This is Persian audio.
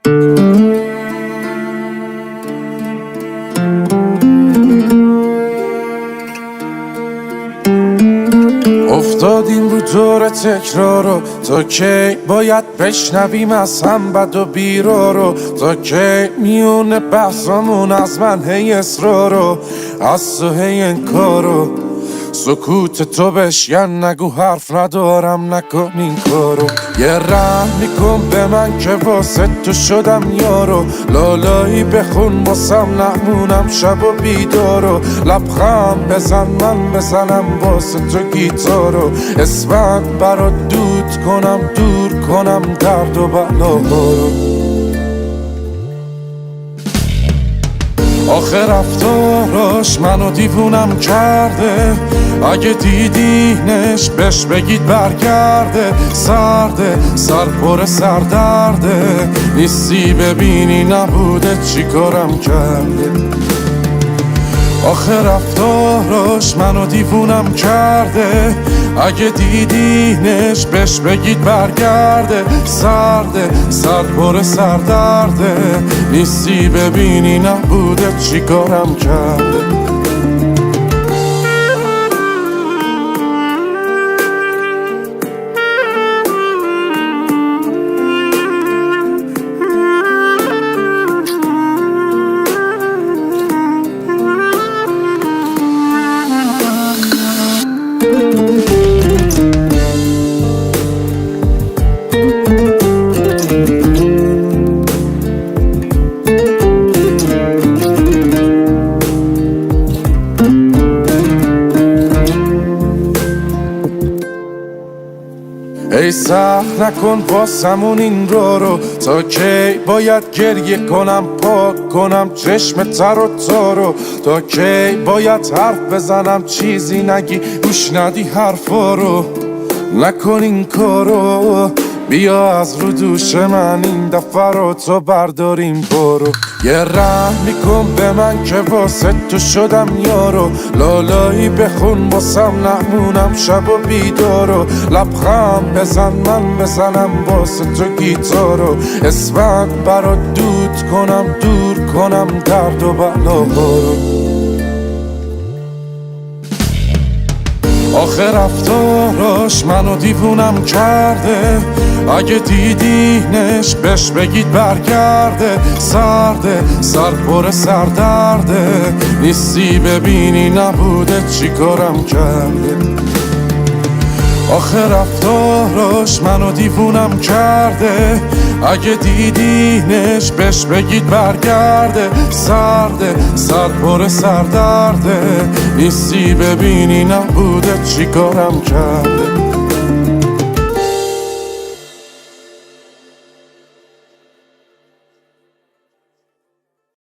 افتادیم رو دور تکرارو، تا کی باید بشنویم از هم بد و بیرارو؟ تا کی میونه بحثامون از من هی اصرارو، از تو هی انکارو؟ سکوت تو بشکن، نگو حرف ندارم، نکن این کارو. یه رحم میکن به من که واسه تو شدم یارو، لالایی بخون واسم نمونم شب و بیدارو. لبخند بزن من بزنم واسه تو گیتارو، اسفند برات دود کنم، دور کنم درد و بلاهارو. آخه رفتاراش منو دیوونم کرده، اگه دیدینش بهش بگید برگرده. سرده سر پر سردرده، نیستی ببینی نبوده چی کارم کرده. آخه رفتاراش منو دیوونم کرده، اگه دیدینش بهش بگید برگرده. سرده سر پر سردرده، نیستی ببینی نبوده چی کارم کرده. ای سخت نکن واسمون این رو، تا کی باید گریه کنم پاک کنم چشم تر و تارو؟ تا کی باید حرف بزنم چیزی نگی گوش ندی حرفا رو؟ نکن این کارو، بیا از رو دوش من این دفعه رو تو برداریم برو. یه رحم میکن به من که واسه تو شدم یارو، لالایی بخون واسم نمونم شب و بیدارو. لبخند بزن من بزنم واسه تو گیتارو، اسفند برات دود کنم، دور کنم درد و بلاهارو. آخه رفتاراش منو دیوونم کرده، اگه دیدینش بهش بگید برگرده. سرده سر پر سردرده، نیستی ببینی نبوده چی کارم کرده. آخه رفتاراش منو دیوونم کرده، اگه دیدینش بهش بگید برگرده. سرده سر پر سردرده، نیستی ببینی نبوده چی کارم کرده.